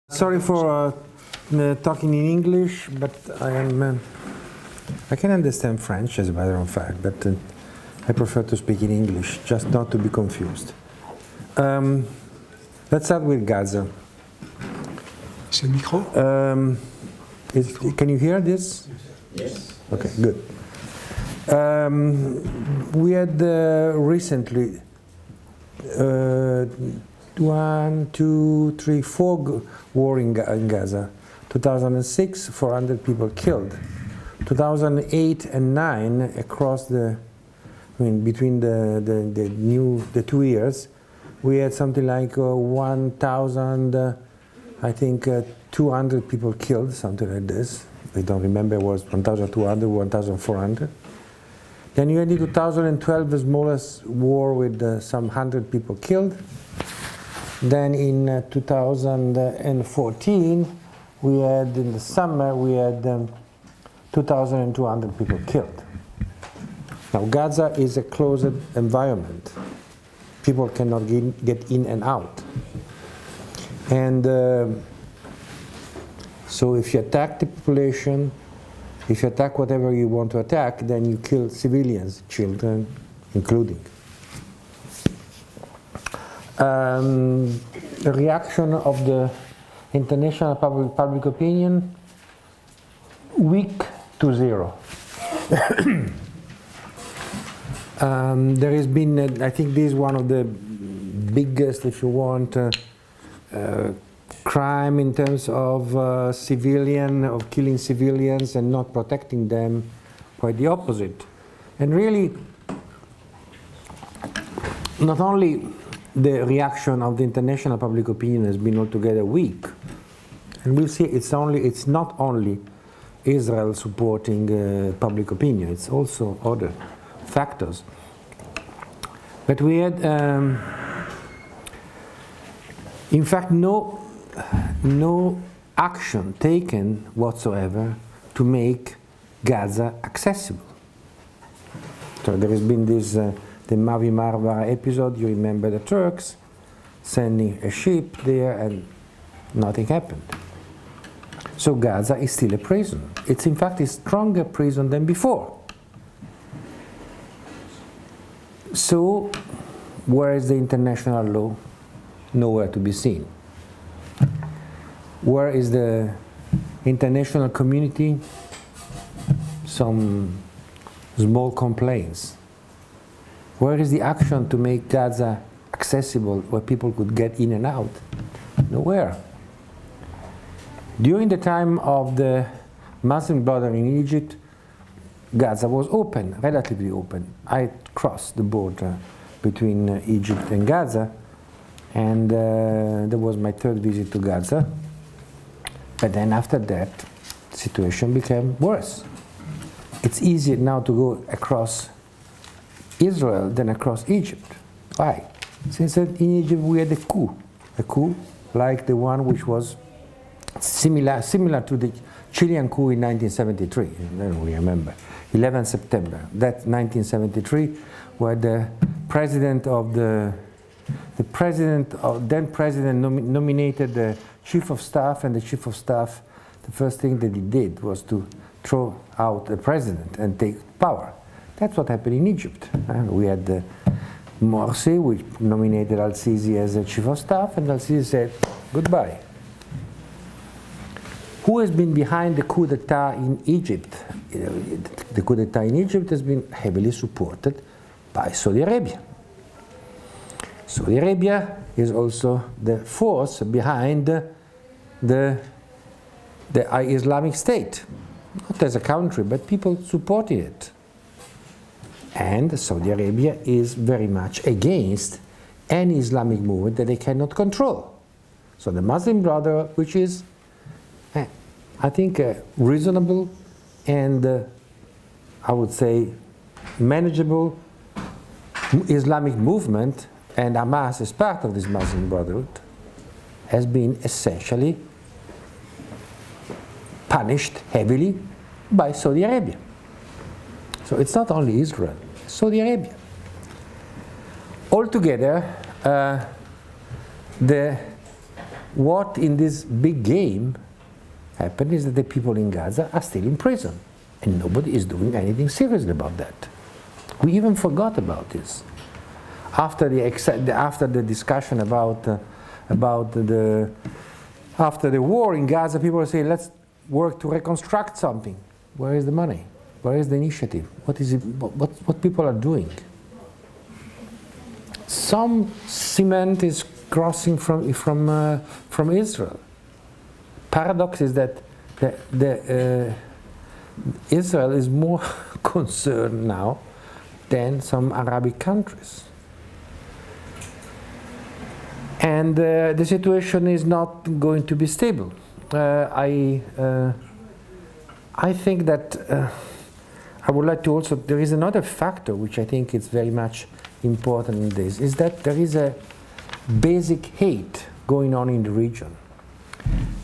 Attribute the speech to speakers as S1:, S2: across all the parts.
S1: Sorry for talking in English, but I can understand French as a matter of fact, but I prefer to speak in English, just not to be confused. Let's start with Gaza.
S2: C'est le micro?
S1: Can you hear this?
S3: Yes.
S1: Okay, good. We had recently 1, 2, 3, 4 war in Gaza. 2006, 400 people killed. 2008 and 9 across the, between the 2 years, we had something like 1,000, I think 200 people killed, something like this. I don't remember, it was 1,200, 1,400. Then you had in 2012 the smallest war with some 100 people killed. Then in 2014, we had, in the summer, we had 2,200 people killed. Now Gaza is a closed environment. People cannot get in and out. And so if you attack the population, if you attack whatever you want to attack, then you kill civilians, children including. The reaction of the international public opinion, weak to 0. There has been, I think this is one of the biggest, if you want, crime in terms of of killing civilians and not protecting them, quite the opposite. And really, not only the reaction of the international public opinion has been altogether weak, and we'll see it's not only Israel supporting public opinion, it's also other factors. But we had, in fact, no action taken whatsoever to make Gaza accessible. So there has been this the Mavi Marmara episode. You remember the Turks sending a ship there and nothing happened. So Gaza is still a prison. It's in fact a stronger prison than before. So where is the international law? Nowhere to be seen. Where is the international community? Some small complaints. Where is the action to make Gaza accessible, where people could get in and out? Nowhere. During the time of the Muslim Brotherhood in Egypt, Gaza was open, relatively open. I crossed the border between Egypt and Gaza, and that was my 3rd visit to Gaza. But then after that, the situation became worse. It's easier now to go across Israel than across Egypt. Why? Since in Egypt we had a coup like the one which was similar to the Chilean coup in 1973. We remember 11 September. That 1973, where the president of then president nominated the chief of staff, and the chief of staff, the first thing that he did was to throw out the president and take power. That's what happened in Egypt. We had Morsi, which nominated al-Sisi as the chief of staff, and al-Sisi said, goodbye. Who has been behind the coup d'etat in Egypt? The coup d'etat in Egypt has been heavily supported by Saudi Arabia. Saudi Arabia is also the force behind the Islamic State. Not as a country, but people supported it. And Saudi Arabia is very much against any Islamic movement that they cannot control. So the Muslim Brotherhood, which is, I think, a reasonable and, I would say, manageable Islamic movement, and Hamas is part of this Muslim Brotherhood, has been essentially punished heavily by Saudi Arabia. So it's not only Israel, it's Saudi Arabia. Altogether, the what in this big game happened is that the people in Gaza are still in prison, and nobody is doing anything seriously about that. We even forgot about this. After the discussion after the war in Gaza, people say, let's work to reconstruct something. Where is the money? Where is the initiative? What is it? What people are doing? Some cement is crossing from Israel. Paradox is that Israel is more concerned now than some Arabic countries. And the situation is not going to be stable. I think that I would like to also, there is another factor which I think is very much important in this, is that there is a basic hate going on in the region.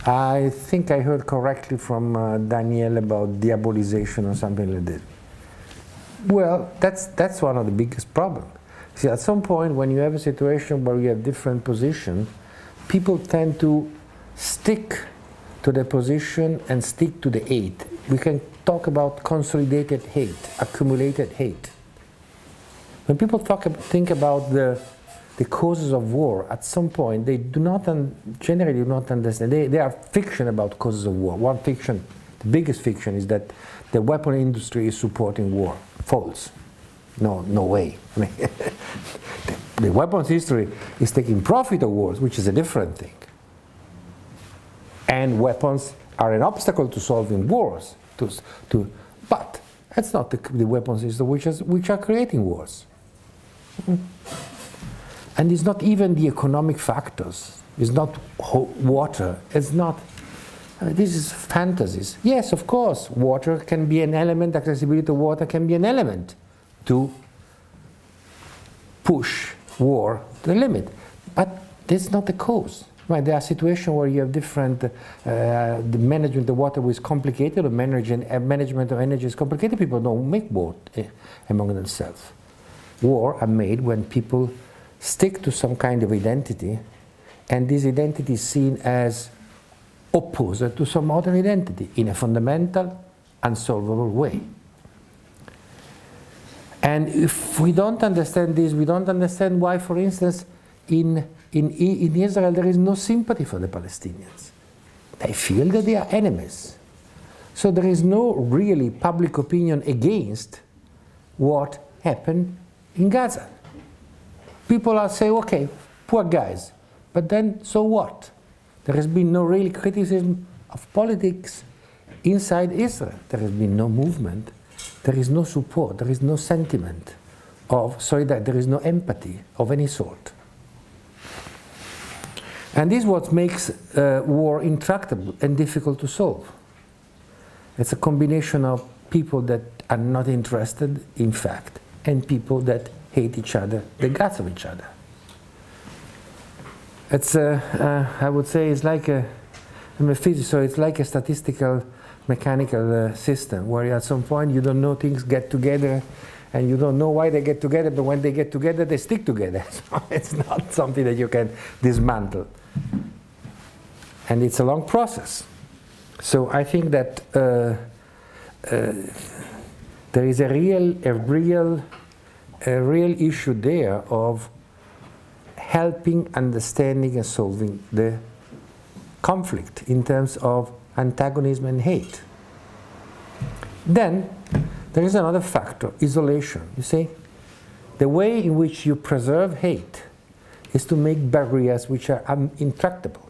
S1: I think I heard correctly from Daniel about diabolization or something like that. Well, that's one of the biggest problems. See, at some point when you have a situation where you have different positions, people tend to stick to the position and stick to the hate. We can talk about consolidated hate, accumulated hate. When people think about the causes of war, at some point they generally do not understand. They are fiction about causes of war. One fiction, the biggest fiction, is that the weapon industry is supporting war. False. No way. I mean, the weapons industry is taking profit of wars, which is a different thing. And weapons are an obstacle to solving wars. But that's not the weapons industry which are creating wars. And it's not even the economic factors. It's not water. It's not. This is fantasies. Yes, of course, water can be an element. Accessibility to water can be an element to push war to the limit. But that's not the cause. Right? There are situations where you have different, the management of water is complicated, or management of energy is complicated. People don't make war among themselves. War are made when people stick to some kind of identity, and this identity is seen as opposite to some other identity in a fundamental, unsolvable way. And if we don't understand this, we don't understand why, for instance, in Israel there is no sympathy for the Palestinians. They feel that they are enemies. So there is no really public opinion against what happened in Gaza. People are saying, okay, poor guys, but then so what? There has been no real criticism of politics inside Israel. There has been no movement. There is no support. There is no sentiment of solidarity. There is no empathy of any sort. And this is what makes war intractable and difficult to solve. It's a combination of people that are not interested in fact and people that hate each other, the guts of each other. It's, I would say, it's like I'm a physicist, so it's like a statistical, mechanical system where at some point you don't know things get together and you don't know why they get together, but when they get together, they stick together. So it's not something that you can dismantle. And it's a long process. So I think that there is a real issue there of helping, understanding, and solving the conflict in terms of antagonism and hate. Then there is another factor, isolation. You see, the way in which you preserve hate is to make barriers which are intractable.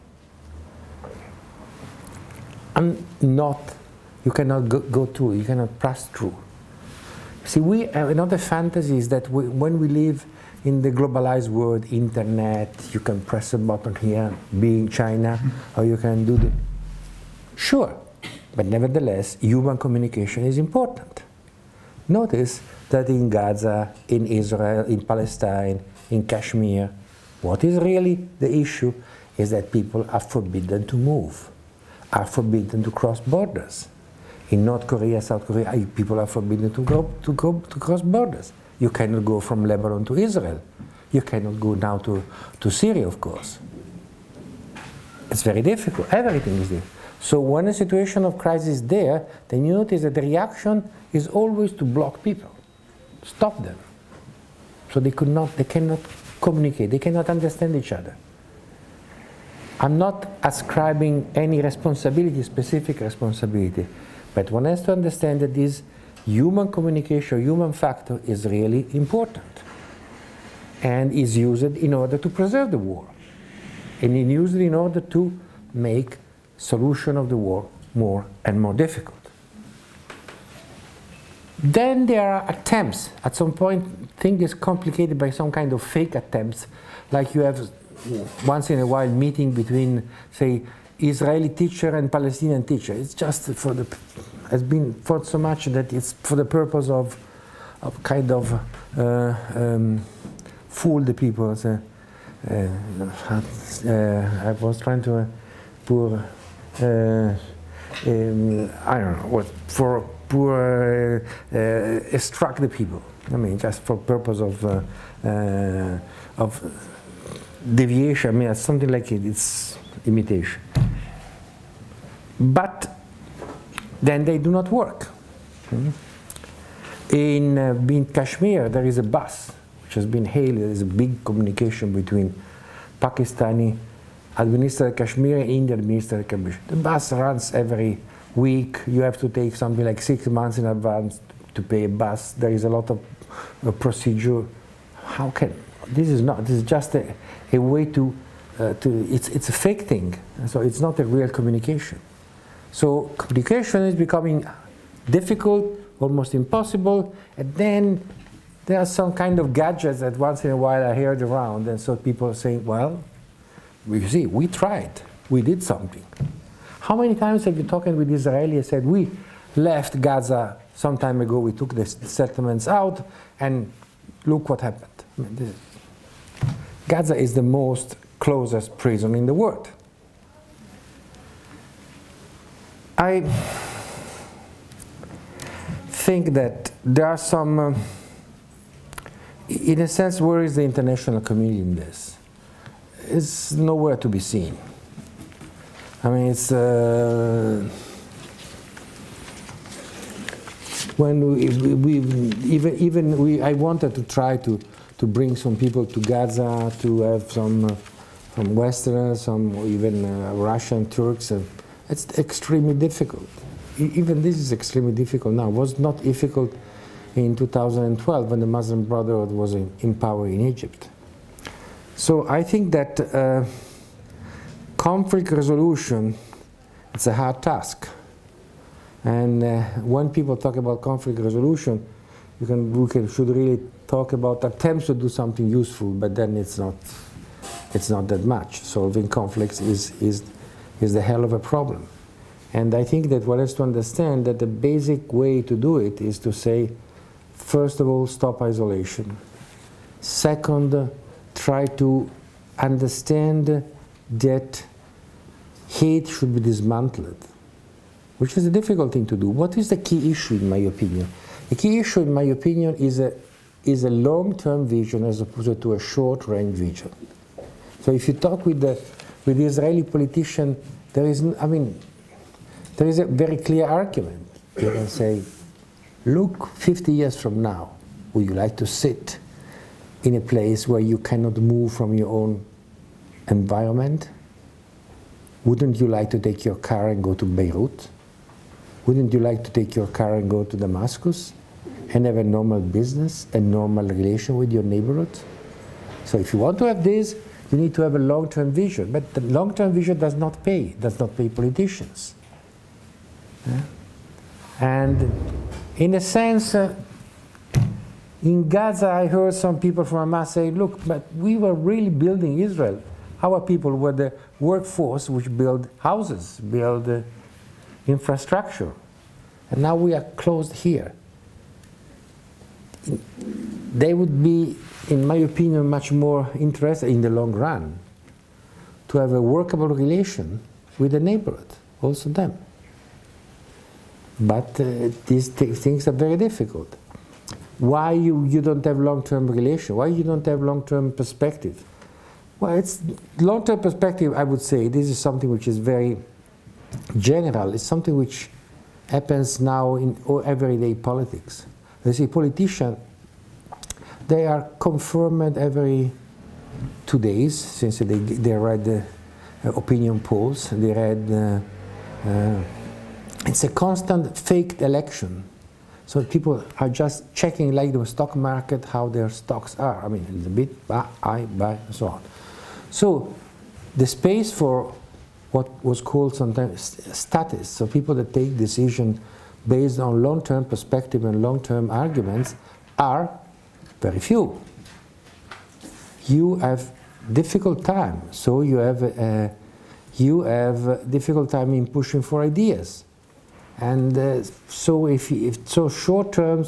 S1: And you cannot go through, you cannot pass through. See, another fantasy is that when we live in the globalized world, internet, you can press a button here, be in China, or you can do the... Sure, but nevertheless, human communication is important. Notice that in Gaza, in Israel, in Palestine, in Kashmir, what is really the issue is that people are forbidden to move, are forbidden to cross borders. In North Korea, South Korea, people are forbidden to cross borders. You cannot go from Lebanon to Israel. You cannot go now to Syria, of course. it's very difficult. Everything is there. So when a situation of crisis is there, then you notice that the reaction is always to block people, stop them. So they cannot communicate, they cannot understand each other. I'm not ascribing any responsibility, specific responsibility, but one has to understand that this human communication, human factor is really important and is used in order to preserve the war. And is used in order to make solution of the war more and more difficult. Then there are attempts. At some point, things is complicated by some kind of fake attempts, like you have once in a while meeting between, say, Israeli teacher and Palestinian teacher. It's just for the, has been thought so much that it's for the purpose of kind of fool the people. I was trying to I don't know what for extract the people. I mean, just for purpose of deviation. I mean, it's something like it. It's imitation. But then they do not work. In Kashmir, there is a bus which has been hailed. There is a big communication between Pakistani administrator Kashmir and Indian administrator Kashmir. The bus runs every week. You have to take something like 6 months in advance to pay a bus. There is a lot of procedure. How can this is not? This is just a way to it's a fake thing. So it's not a real communication. So communication is becoming difficult, almost impossible, and then there are some kind of gadgets that once in a while are heard around, and so people are saying, well, you see, we tried, we did something. How many times have you talking with Israelis and said, we left Gaza some time ago, we took the settlements out, and look what happened. I mean, Gaza is the most closest prison in the world. I think that there are some, in a sense, where is the international community in this? It's nowhere to be seen. I mean, it's when I wanted to try to bring some people to Gaza, to have some from Westerners, some even Russian Turks. It's extremely difficult. Even this is extremely difficult now. It was not difficult in 2012 when the Muslim Brotherhood was in power in Egypt. So I think that conflict resolution, it's a hard task. And when people talk about conflict resolution, we should really talk about attempts to do something useful, but then it's not that much. Solving conflicts is the hell of a problem. And I think that one has to understand that the basic way to do it is to say, first of all, stop isolation. Second, try to understand that hate should be dismantled, which is a difficult thing to do. What is the key issue, in my opinion? The key issue, in my opinion, is a long-term vision as opposed to a short-range vision. So if you talk with the Israeli politician, there is a very clear argument. You can say, look, 50 years from now, would you like to sit in a place where you cannot move from your own environment? Wouldn't you like to take your car and go to Beirut? Wouldn't you like to take your car and go to Damascus and have a normal business, a normal relation with your neighborhood? So if you want to have this, you need to have a long-term vision. But the long-term vision does not pay politicians. Yeah? And in a sense, in Gaza, I heard some people from Hamas say, look, but we were really building Israel. Our people were the workforce which built houses, built infrastructure. And now we are closed here. They would be, in my opinion, much more interested in the long run to have a workable relation with the neighborhood, also them. But these things are very difficult. Why you don't have long-term relation? Why you don't have long-term perspective? Well, it's long-term perspective, I would say. This is something which is very general. It's something which happens now in everyday politics. You see, politicians, they are confirmed every 2 days, since they read opinion polls, they read, it's a constant faked election. So people are just checking, like the stock market, how their stocks are. I mean, it's a bit buy, and so on. So the space for what was called sometimes status, so people that take decisions based on long-term perspective and long-term arguments, are very few. You have difficult time, so you have difficult time in pushing for ideas. And so if short-term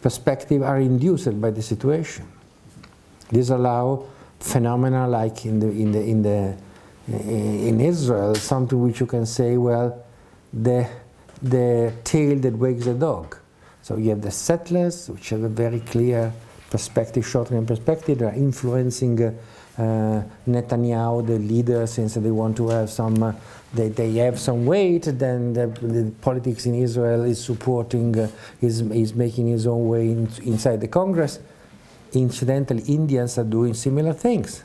S1: perspective are induced by the situation, this allow phenomena like in Israel, something which you can say, well, the tail that wags the dog. So you have the settlers, which have a very clear perspective, short-term perspective. They are influencing Netanyahu, the leader, since they want to have some, they have some weight. Then the politics in Israel is supporting, is making his own way inside the Congress. Incidentally, Indians are doing similar things.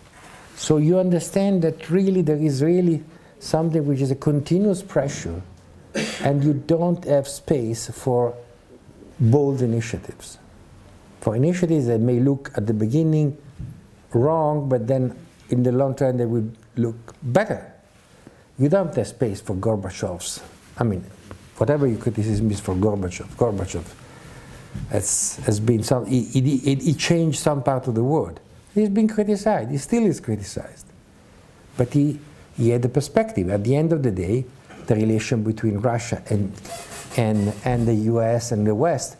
S1: So you understand that really there is really something which is a continuous pressure, and you don't have space for bold initiatives. For initiatives that may look at the beginning wrong, but then in the long term they would look better. You don't have space for Gorbachev's. I mean, whatever you criticism is for Gorbachev. Gorbachev has been some, he changed some part of the world. He's been criticized, he still is criticized. But he had the perspective. At the end of the day, the relation between Russia and the US and the West,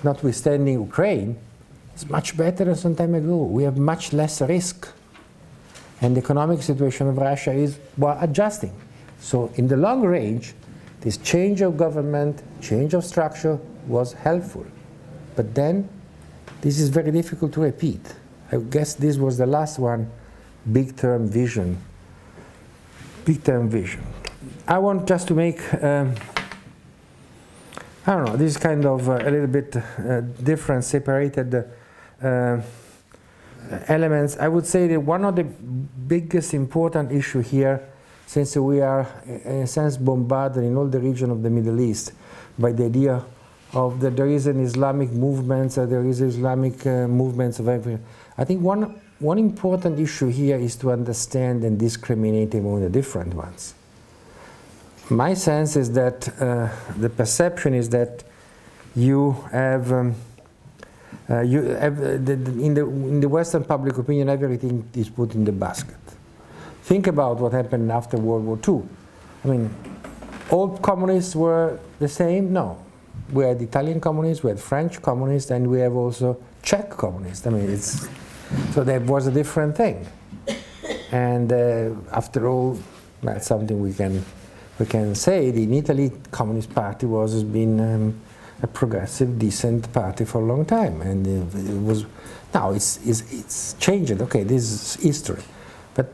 S1: notwithstanding Ukraine, is much better than some time ago. We have much less risk. And the economic situation of Russia is, well, adjusting. So in the long range, this change of government, change of structure was helpful. But then, this is very difficult to repeat. I guess this was the last one, big-term vision. Big-term vision. I want just to make, I don't know, this kind of a little bit different, separated elements. I would say that one of the biggest important issue here, since we are in a sense bombarded in all the region of the Middle East by the idea of that there is an Islamic movement, there is Islamic movements of everything. I think one important issue here is to understand and discriminate among the different ones. My sense is that the perception is that you have, in the Western public opinion, everything is put in the basket. Think about what happened after World War II. I mean, all communists were the same? No. We had Italian communists, we had French communists, and we have also Czech communists. I mean, so that was a different thing. And after all, that's something we can say. In Italy, Communist Party has been a progressive, decent party for a long time, and it was. Now it's changed. Okay, this is history, but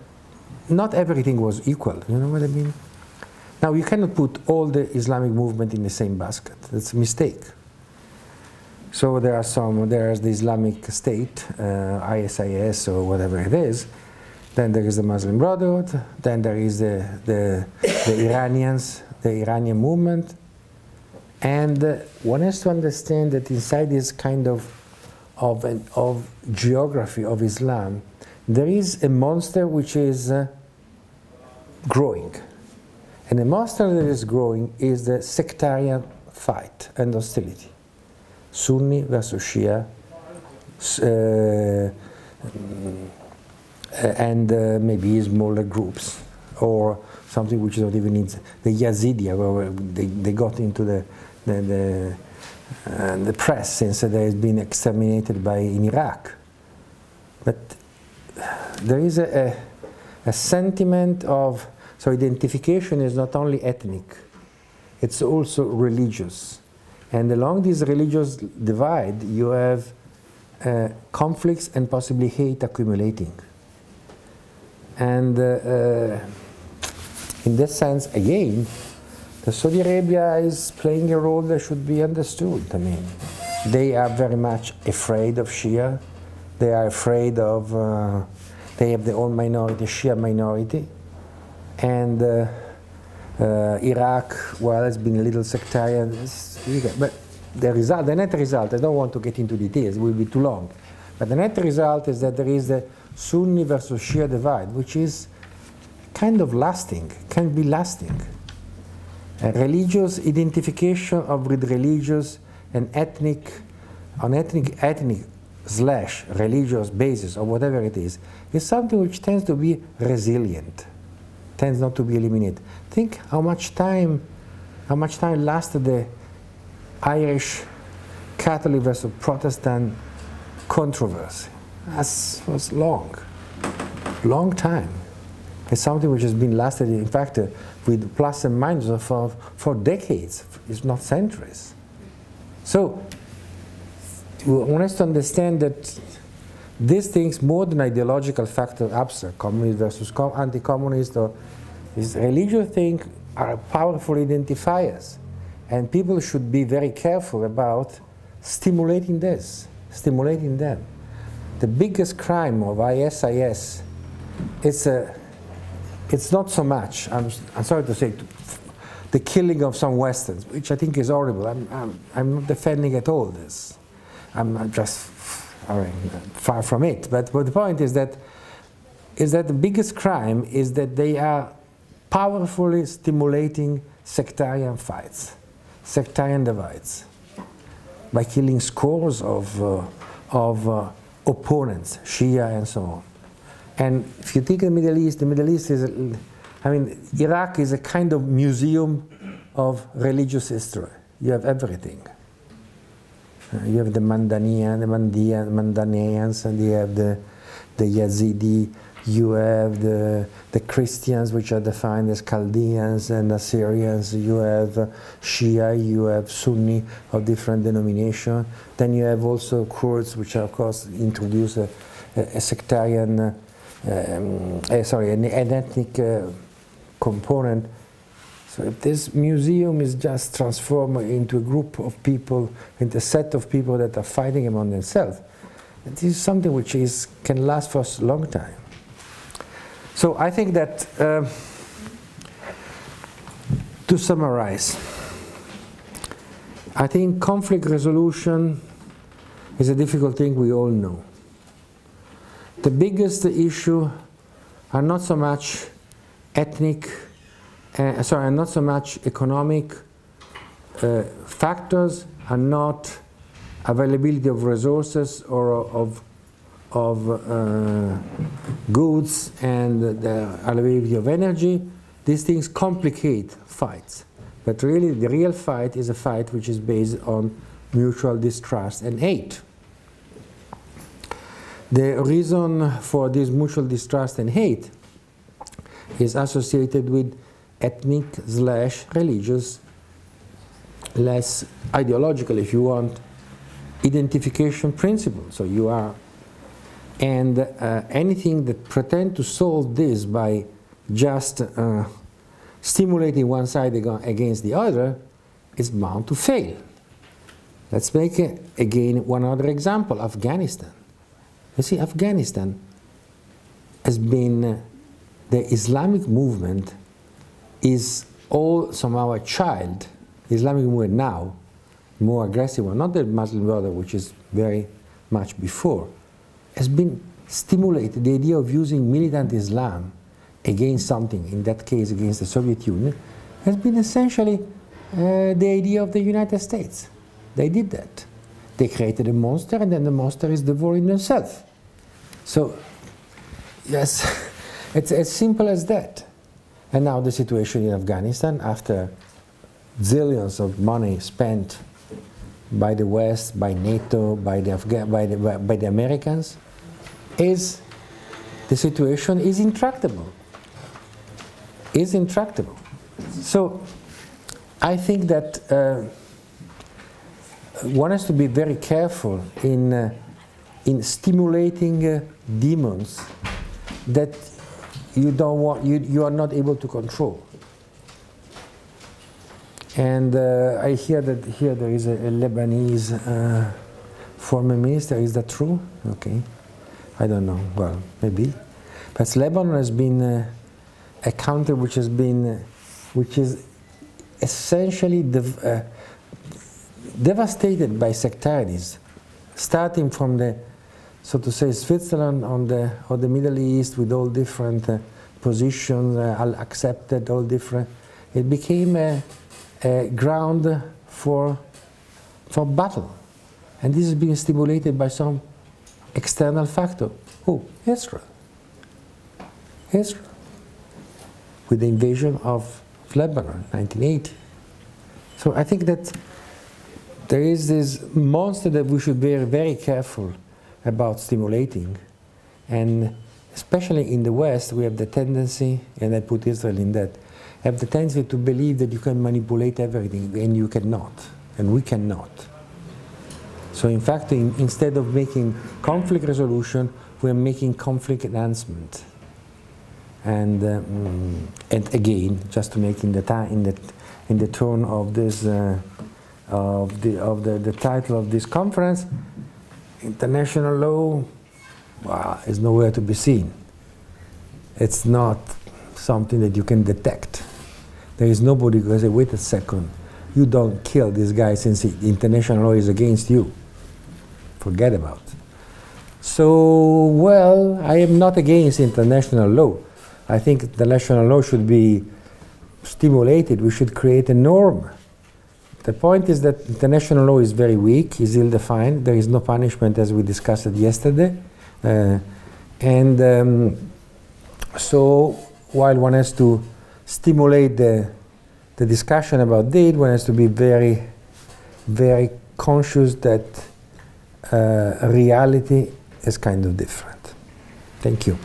S1: not everything was equal. You know what I mean? Now you cannot put all the Islamic movement in the same basket. That's a mistake. So there's the Islamic State, ISIS or whatever it is. Then there is the Muslim Brotherhood. Then there is the Iranians, the Iranian movement. And one has to understand that inside this kind of geography of Islam, there is a monster which is growing. And the monster that is growing is the sectarian fight and hostility. Sunni versus Shia, and maybe smaller groups, or something which is not even in the Yazidi, where they got into the press since they has been exterminated in Iraq. But there is a sentiment of, so identification is not only ethnic, it's also religious. And along this religious divide, you have conflicts and possibly hate accumulating. And in this sense, again, the Saudi Arabia is playing a role that should be understood. I mean, they are very much afraid of Shia. They are afraid of, they have their own minority, Shia minority. And Iraq, well, has been a little sectarian. But the result, the net result, I don't want to get into details, it will be too long. But the net result is that there is the Sunni versus Shia divide, which is kind of lasting, can be lasting. A religious identification of with religious and ethnic / religious basis or whatever it is something which tends to be resilient, tends not to be eliminated. Think how much time lasted the Irish Catholic versus Protestant controversy. That was long time. It's something which has been lasted, in fact, with plus and minus for decades, if not centuries. So, one has to understand that these things, more than ideological factor, abstract, communist versus anti-communist, or this religious thing, are powerful identifiers. And people should be very careful about stimulating this, stimulating them. The biggest crime of ISIS, it's not so much, I'm sorry to say, the killing of some Westerns, which I think is horrible. I'm not defending at all this. I'm just far from it. But the point is that the biggest crime is that they are powerfully stimulating sectarian fights, sectarian divides, by killing scores of opponents, Shia and so on. And if you think of the Middle East is, I mean, Iraq is a kind of museum of religious history. You have everything. You have the Mandaneans, and you have the Yazidi, you have the Christians, which are defined as Chaldeans and Assyrians, you have Shia, you have Sunni of different denomination. Then you have also Kurds, which are, of course, introduce a sectarian, an ethnic component. So if this museum is just transformed into a group of people, into a set of people that are fighting among themselves, this is something which can last for a long time. So I think that, to summarize, I think conflict resolution is a difficult thing, we all know. The biggest issue are not so much not so much economic factors, are not availability of resources or of goods and the availability of energy. These things complicate fights. But really, the real fight is a fight which is based on mutual distrust and hate. The reason for this mutual distrust and hate is associated with ethnic / religious, less ideological, if you want, identification principle. So you are, and anything that pretend to solve this by just stimulating one side against the other is bound to fail. Let's make again one other example, Afghanistan. You see, Afghanistan has been, the Islamic movement is all somehow a child. The Islamic movement now, more aggressive one, not the Muslim Brotherhood, which is very much before, has been stimulated. The idea of using militant Islam against something, in that case against the Soviet Union, has been essentially the idea of the United States. They did that. They created a monster, and then the monster is devouring themselves. So, yes, it's as simple as that. And now the situation in Afghanistan, after zillions of money spent by the West, by NATO, by the Americans, is the situation is intractable. Is intractable. So I think that one has to be very careful in stimulating demons that you don't want, you are not able to control. And I hear that here there is a Lebanese former minister. Is that true? Okay. I don't know. Well, maybe. But Lebanon has been a country which has been, which is essentially devastated by sectarianism, starting from the, so to say, Switzerland on the, or the Middle East with all different positions, all accepted, all different. It became a ground for battle. And this is being stimulated by some external factor. Oh, Israel. Israel. With the invasion of Lebanon, 1980. So I think that there is this monster that we should be very careful about stimulating. And especially in the West, we have the tendency, and I put Israel in that, have the tendency to believe that you can manipulate everything, and you cannot, and we cannot. So in fact, instead of making conflict resolution, we're making conflict enhancement. And again, just to make in the tone of this of the title of this conference, international law, well, is nowhere to be seen. It's not something that you can detect. There is nobody who says, wait a second, you don't kill this guy since international law is against you. Forget about it. So, well, I am not against international law. I think international law should be stimulated. We should create a norm. The point is that international law is very weak, is ill-defined. There is no punishment, as we discussed yesterday. So while one has to stimulate the discussion about it, one has to be very, very conscious that reality is kind of different. Thank you.